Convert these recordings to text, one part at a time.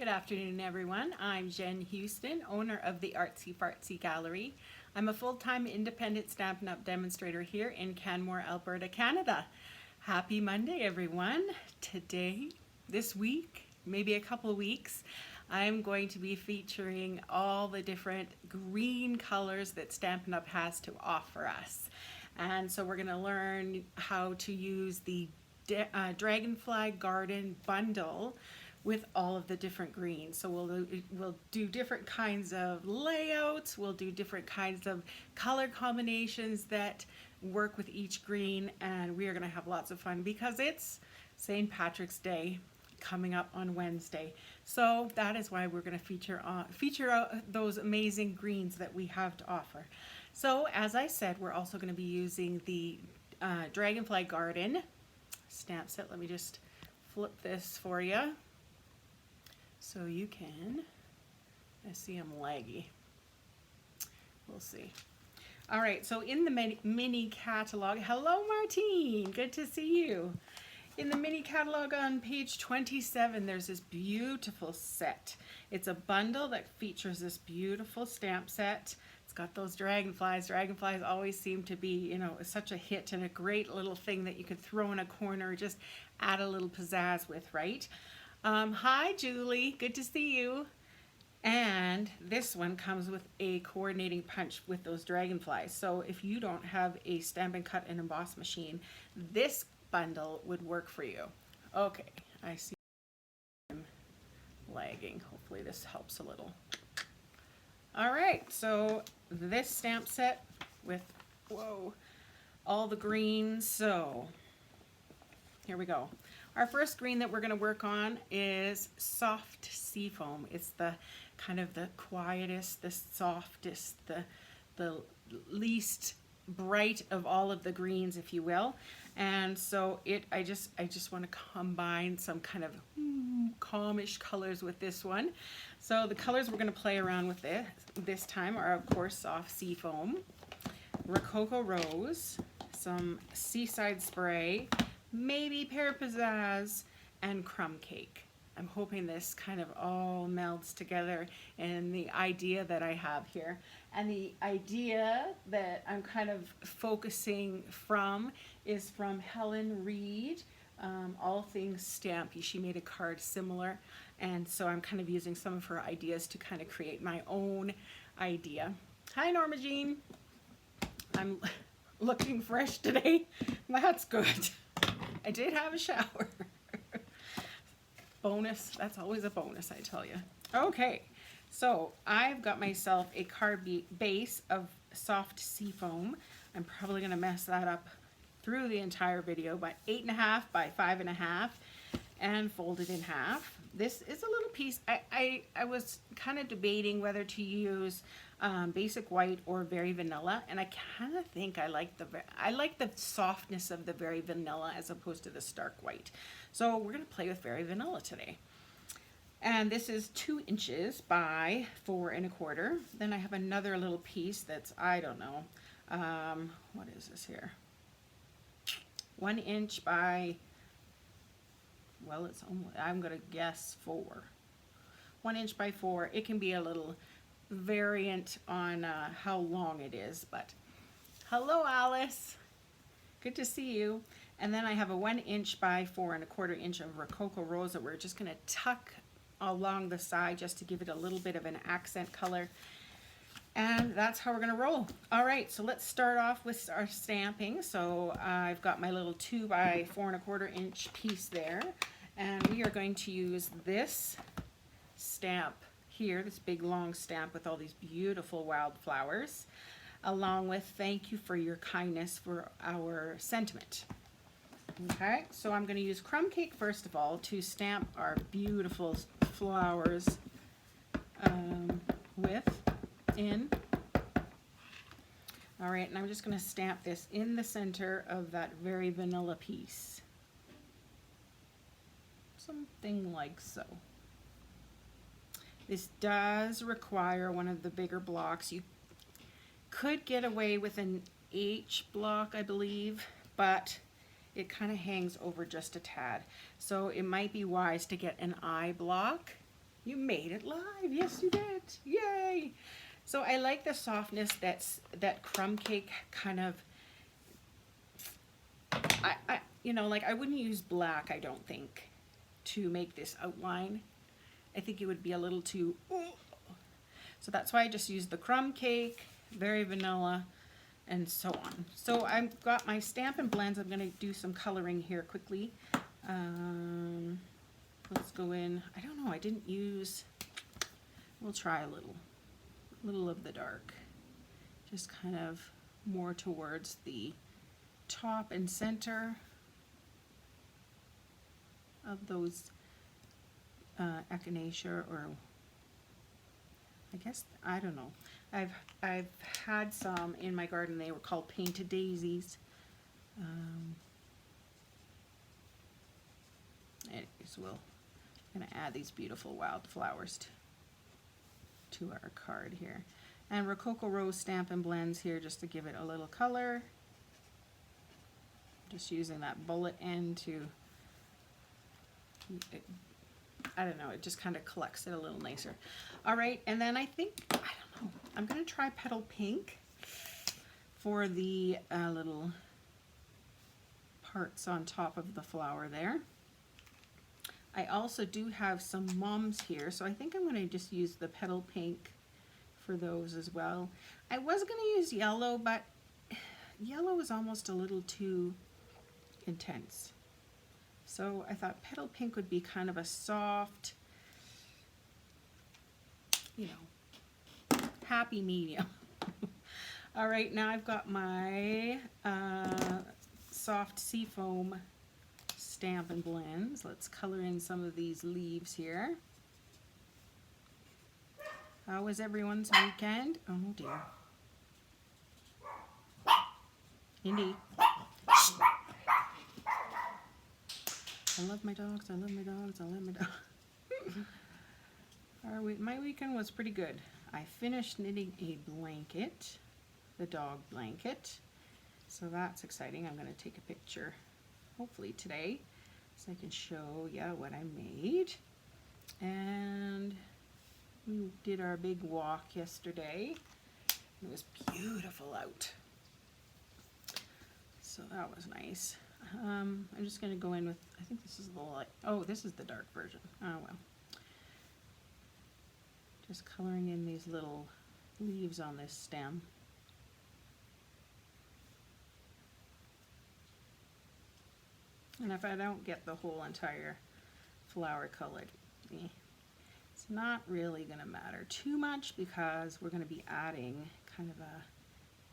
Good afternoon, everyone. I'm Jen Houston, owner of the Artsy Fartsy Gallery. I'm a full-time independent Stampin' Up! Demonstrator here in Canmore, Alberta, Canada. Happy Monday, everyone. Today, this week, maybe a couple weeks, I'm going to be featuring all the different green colors that Stampin' Up! Has to offer us. And so we're going to learn how to use the Dragonfly Garden Bundle with all of the different greens. So we'll do different kinds of layouts, we'll do different kinds of color combinations that work with each green, and we are going to have lots of fun because it's St. Patrick's Day coming up on Wednesday. So that is why we're going to feature those amazing greens that we have to offer. So as I said, we're also going to be using the Dragonfly Garden stamp set. Let me just flip this for you so you can, I see I'm laggy. We'll see. All right, so in the mini catalog, hello Martine, good to see you. In the mini catalog on page 27, there's this beautiful set. It's a bundle that features this beautiful stamp set. It's got those dragonflies. Dragonflies always seem to be, you know, such a hit and a great little thing that you could throw in a corner, just add a little pizzazz with, right? Hi Julie, good to see you. And this one comes with a coordinating punch with those dragonflies. So if you don't have a Stampin' Cut and Emboss machine, this bundle would work for you. Okay, I see I'm lagging. Hopefully this helps a little. All right, so this stamp set with, whoa, all the greens. So here we go. Our first green that we're going to work on is Soft Seafoam. It's the kind of the quietest, the softest, the least bright of all of the greens, if you will. And so I just want to combine some kind of calmish colors with this one. So the colors we're going to play around with this time are, of course, Soft Seafoam, Rococo Rose, some Seaside Spray, maybe Pear Pizzazz, and Crumb Cake. I'm hoping this kind of all melds together in the idea that I have here. And the idea that I'm kind of focusing from is from Helen Reed, All Things Stampy. She made a card similar, and so I'm kind of using some of her ideas to kind of create my own idea. Hi Norma Jean. I'm looking fresh today. That's good. I did have a shower. Bonus, that's always a bonus, I tell you. Okay, so I've got myself a card base of Soft Seafoam. I'm probably gonna mess that up through the entire video, but 8.5 by 5.5 and fold it in half. This is a little piece. I was kind of debating whether to use basic white or very vanilla, and I kind of think I like the softness of the very vanilla as opposed to the stark white. So we're going to play with very vanilla today. And this is 2 inches by 4 1/4. Then I have another little piece that's, I don't know, what is this here? 1 inch by, well, it's almost, I'm going to guess 4. 1 inch by 4. It can be a little variant on how long it is, but hello Alice, good to see you. And then I have a 1 inch by 4 1/4 inch of Rococo Rose that we're just going to tuck along the side just to give it a little bit of an accent color. And that's how we're going to roll. All right, so let's start off with our stamping. So I've got my little 2 by 4 1/4 inch piece there, and we are going to use this stamp here, this big long stamp with all these beautiful wildflowers, along with thank you for your kindness for our sentiment. Okay, so I'm going to use Crumb Cake first of all to stamp our beautiful flowers in. All right, and I'm just going to stamp this in the center of that very vanilla piece. Something like so. This does require one of the bigger blocks. You could get away with an H block, I believe, but it kind of hangs over just a tad. So it might be wise to get an I block You made it live. Yes, you did. Yay. So I like the softness that crumb cake kind of, like I wouldn't use black, I don't think, to make this outline. I think it would be a little too, so that's why I just use the crumb cake, very vanilla, and so on. So I've got my Stampin' Blends. I'm going to do some coloring here quickly. Let's go in. I don't know, I didn't use, we'll try a little of the dark. Just kind of more towards the top and center of those echinacea, or I guess, I don't know. I've had some in my garden. They were called painted daisies. Anyways, I'm gonna add these beautiful wildflowers to our card here. And Rococo Rose Stampin' Blends here just to give it a little color. Just using that bullet end to, I don't know, it just kind of collects it a little nicer. All right, and then I think, I don't know, I'm gonna try Petal Pink for the little parts on top of the flower there. I also do have some mums here, so I think I'm gonna just use the Petal Pink for those as well. I was gonna use yellow, but yellow is almost a little too intense. So I thought Petal Pink would be kind of a soft, happy medium. All right, now I've got my soft Seafoam Stampin' Blends. Let's color in some of these leaves here. How was everyone's weekend? Oh dear. Indy. I love my dogs, I love my dogs, I love my dogs. My weekend was pretty good. I finished knitting a blanket, the dog blanket. So that's exciting. I'm going to take a picture, hopefully today, so I can show you what I made. And we did our big walk yesterday. It was beautiful out. So that was nice. I'm just going to go in with, I think this is the light. Oh, this is the dark version. Oh well. Just coloring in these little leaves on this stem. And if I don't get the whole entire flower colored, it's not really going to matter too much because we're going to be adding kind of a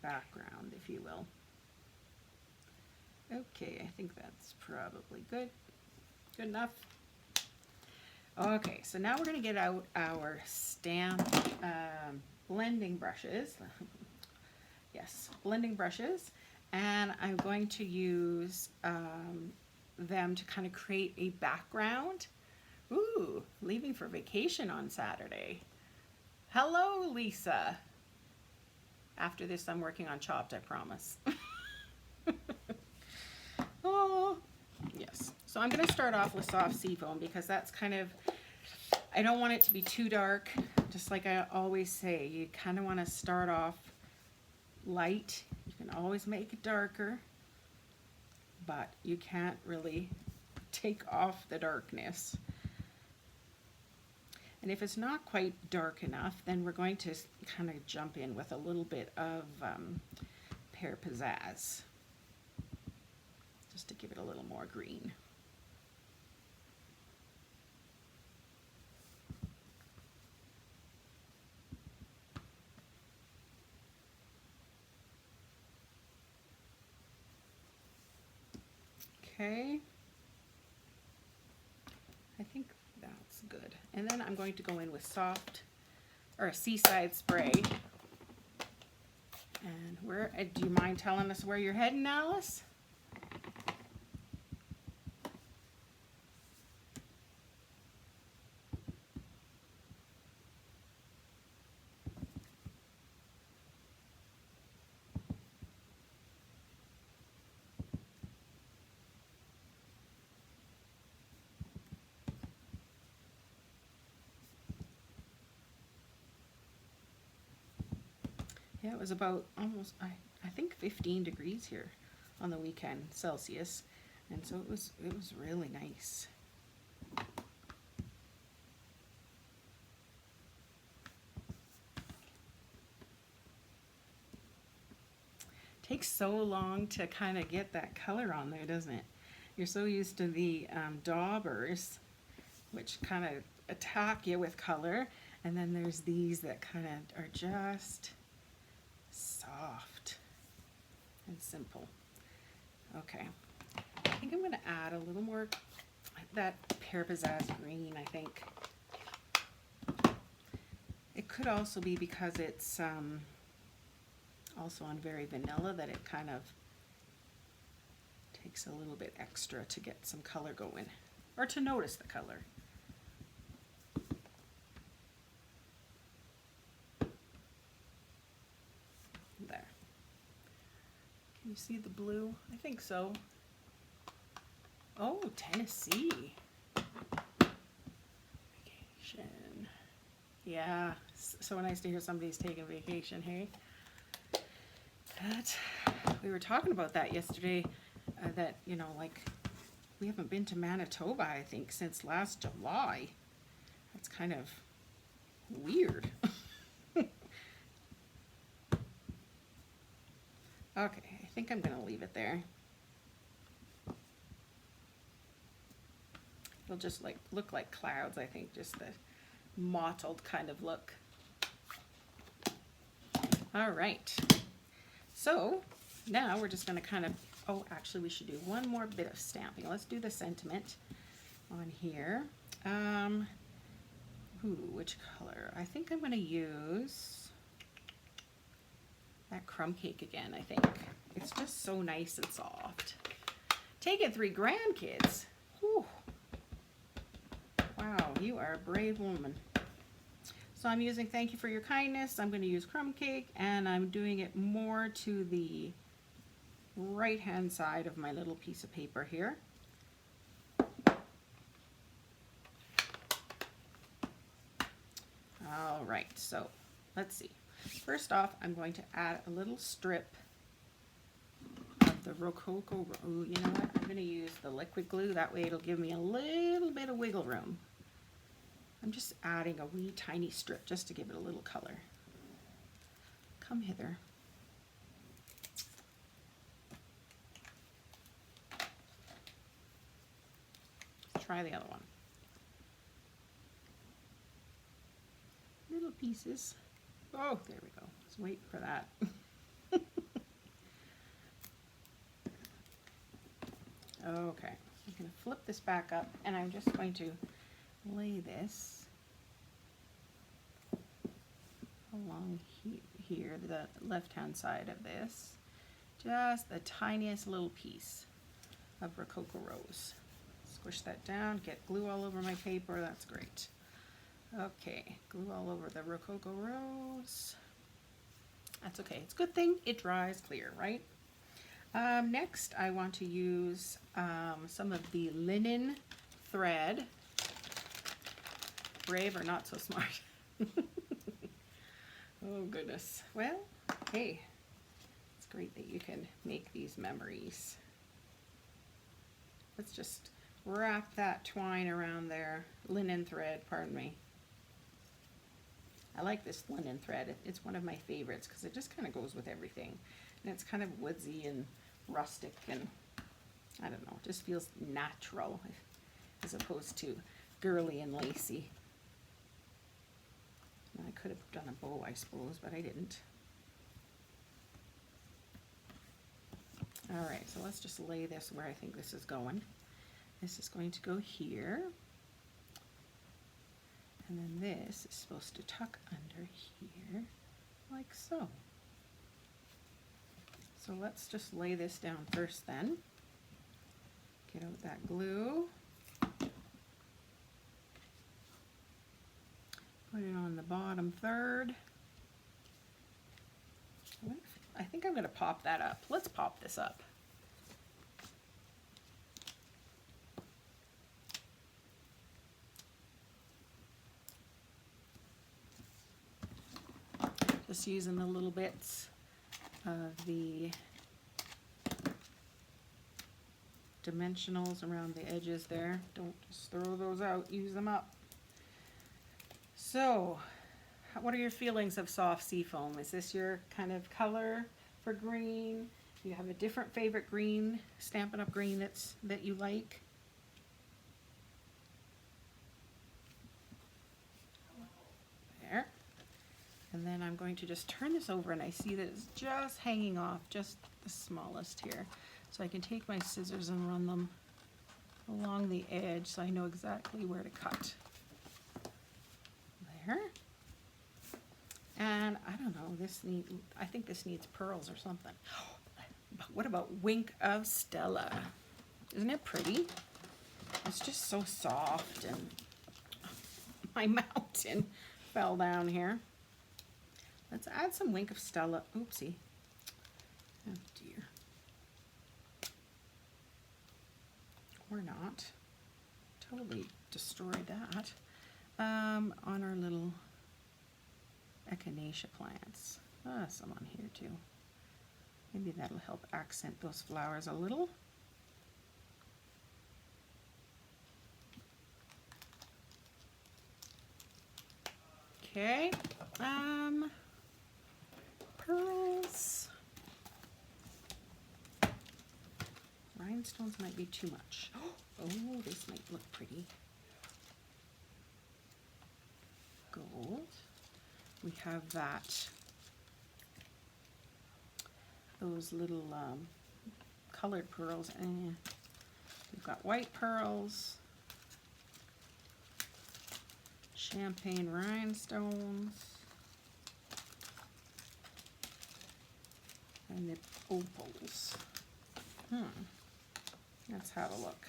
background, if you will. Okay, I think that's probably good. Good enough. Okay, so now we're going to get out our stamp blending brushes. Yes, blending brushes. And I'm going to use them to kind of create a background. Ooh, leaving for vacation on Saturday. Hello, Lisa. After this, I'm working on Chopped, I promise. Oh, yes. So I'm going to start off with soft seafoam because that's kind of, I don't want it to be too dark. Just like I always say, you kind of want to start off light. You can always make it darker, but you can't really take off the darkness. And if it's not quite dark enough, then we're going to kind of jump in with a little bit of Pear Pizzazz, just to give it a little more green. Okay, I think that's good. And then I'm going to go in with soft, or a Seaside Spray. And where, do you mind telling us where you're heading, Alice? Yeah, it was about almost, I think 15 degrees here on the weekend, Celsius. And so it was really nice. Takes so long to kind of get that color on there, doesn't it? You're so used to the daubers, which kind of attack you with color, and then there's these that kind of are just soft and simple. Okay, I think I'm going to add a little more that Pear Pizzazz green, I think. It could also be because it's also on very vanilla that it kind of takes a little bit extra to get some color going, or to notice the color. There. Can you see the blue? I think so. Oh, Tennessee. Vacation. Yeah, so nice to hear somebody's taking vacation, hey? We were talking about that yesterday, that, you know, like, we haven't been to Manitoba, I think, since last July. That's kind of weird. Okay, I think I'm gonna leave it there. It'll just like look like clouds, I think, just the mottled kind of look. All right, so now we're just gonna kind of, oh, actually we should do one more bit of stamping. Let's do the sentiment on here. Which color? I think I'm gonna use that crumb cake again, I think. It's just so nice and soft. Taking 3 grandkids. Whew. Wow, you are a brave woman. So I'm using Thank You for Your Kindness. I'm going to use crumb cake, and I'm doing it more to the right hand side of my little piece of paper here. All right, so let's see. First off, I'm going to add a little strip of the Rococo. Ooh, you know what? I'm going to use the liquid glue. That way it'll give me a little bit of wiggle room. I'm just adding a wee tiny strip just to give it a little color. Come hither. Let's try the other one. Little pieces. Oh, there we go. Let's wait for that. Okay, I'm going to flip this back up, and I'm just going to lay this along here, the left-hand side of this. Just the tiniest little piece of Rococo Rose. Squish that down, get glue all over my paper. That's great. Okay, glue all over the Rococo Rose. That's okay. It's a good thing it dries clear, right? Next, I want to use some of the linen thread. Brave or not so smart. Oh, goodness. Well, hey, it's great that you can make these memories. Let's just wrap that twine around there. Linen thread, pardon me. I like this linen thread. It's one of my favorites because it just kind of goes with everything. And it's kind of woodsy and rustic, and I don't know, it just feels natural as opposed to girly and lacy. I could have done a bow, I suppose, but I didn't. All right, so let's just lay this where I think this is going. This is going to go here. And then this is supposed to tuck under here, like so. So let's just lay this down first then. Get out that glue. Put it on the bottom third. I think I'm going to pop that up. Let's pop this up. Just using the little bits of the dimensionals around the edges there. Don't just throw those out, use them up. So, what are your feelings of soft seafoam? Is this your kind of color for green? Do you have a different favorite green, Stampin' Up! Green that you like? There. And then I'm going to just turn this over, and I see that it's just hanging off, just the smallest here. So I can take my scissors and run them along the edge so I know exactly where to cut. There. And I don't know, I think this needs pearls or something. But what about Wink of Stella? Isn't it pretty? It's just so soft, and my mountain fell down here. Let's add some Wink of Stella. Oopsie. Oh dear. Or not. Totally destroyed that. On our little echinacea plants. Some on here too. Maybe that'll help accent those flowers a little. Okay. Pearls. Rhinestones might be too much. Oh, this might look pretty. Gold. We have those little colored pearls, and we've got white pearls, champagne rhinestones, and the opals. Let's have a look.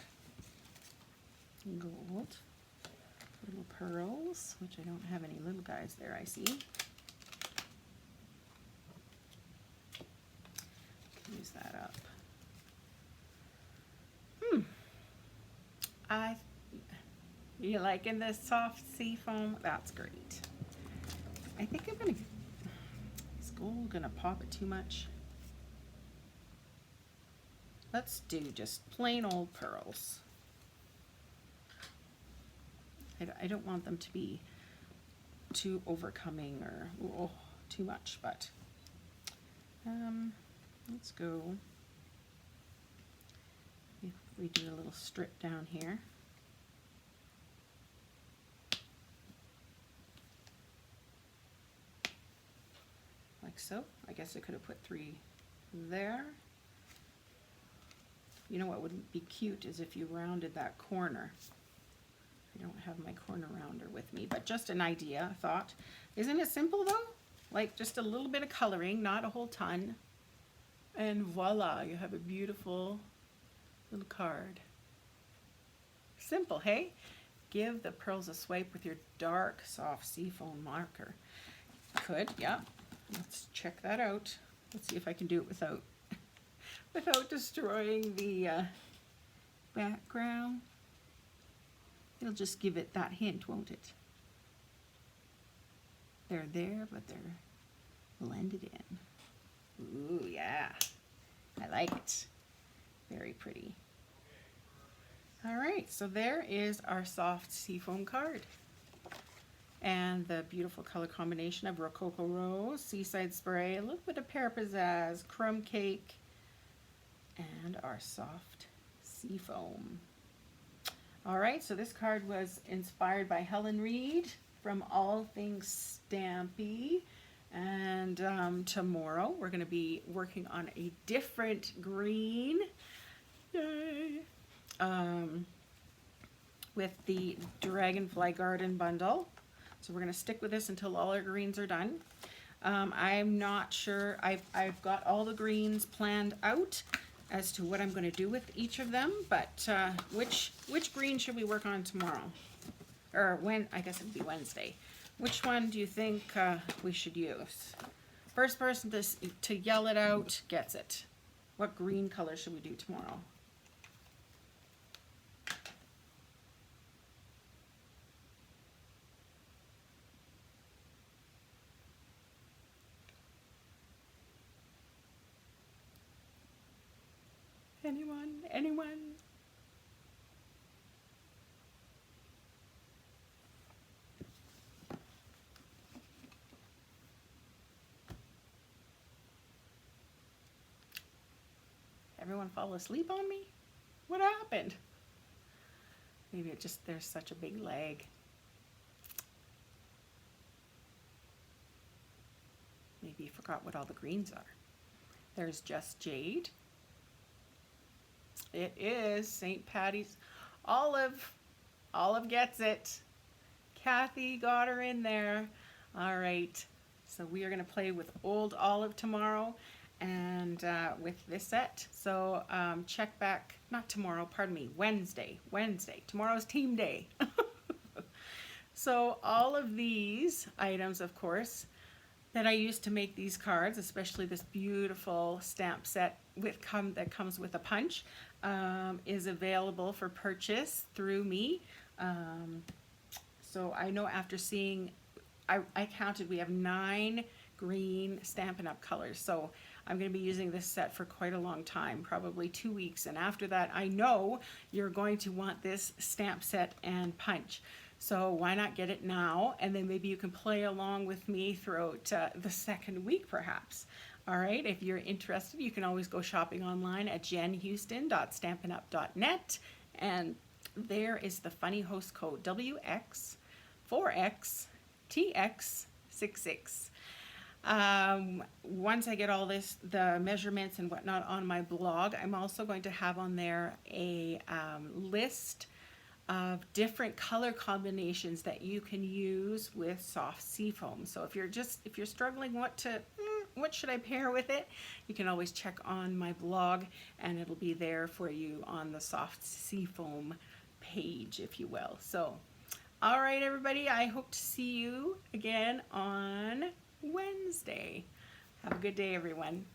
Gold, little pearls, which I don't have any little guys there, I see. Use that up. You liking this soft sea foam? That's great. I think is gold gonna pop it too much? Let's do just plain old pearls. I don't want them to be too overcoming or too much, but let's go. If we do a little strip down here. Like so. I guess I could have put 3 there. You know what would be cute is if you rounded that corner. I don't have my corner rounder with me, but just an idea, I thought. Isn't it simple though? Like just a little bit of coloring, not a whole ton. And voila, you have a beautiful little card. Simple, hey? Give the pearls a swipe with your dark, soft seafoam marker. Could, yeah. Let's check that out. Let's see if I can do it without destroying the background. It'll just give it that hint, won't it? They're there, but they're blended in. Ooh, yeah. I like it. Very pretty. All right, so there is our soft seafoam card. And the beautiful color combination of Rococo Rose, Seaside Spray, a little bit of Pear Pizzazz, Crumb Cake, and our soft seafoam. All right, so this card was inspired by Helen Reed from All Things Stampy. And tomorrow we're going to be working on a different green. Yay! With the Dragonfly Garden Bundle. So we're going to stick with this until all our greens are done. I'm not sure. I've got all the greens planned out as to what I'm going to do with each of them, but which green should we work on tomorrow? Or when? I guess it would be Wednesday. Which one do you think we should use? First person to yell it out gets it. What green color should we do tomorrow? Anyone? Anyone? Everyone fall asleep on me? What happened? Maybe it just, there's such a big lag. Maybe you forgot what all the greens are. There's Just Jade. It is St. Patty's. Olive. Olive gets it. Kathy got her in there. All right. So we are going to play with Old Olive tomorrow and with this set. So check back, not tomorrow, pardon me, Wednesday. Tomorrow's team day. So all of these items, of course, that I used to make these cards, especially this beautiful stamp set that comes with a punch, is available for purchase through me. So I know after seeing, I counted, we have 9 green Stampin' Up! Colors. So I'm going to be using this set for quite a long time, probably 2 weeks. And after that, I know you're going to want this stamp set and punch. So why not get it now? And then maybe you can play along with me throughout the second week, perhaps. All right, if you're interested, you can always go shopping online at jenhouston.stampinup.net. And there is the funny host code WX4XTX66. Once I get all this, the measurements and whatnot on my blog, I'm also going to have on there a list of different color combinations that you can use with soft seafoam. So if you're struggling what should I pair with it, you can always check on my blog and it'll be there for you on the soft seafoam page, if you will. So all right, everybody, I hope to see you again on Wednesday. Have a good day, everyone.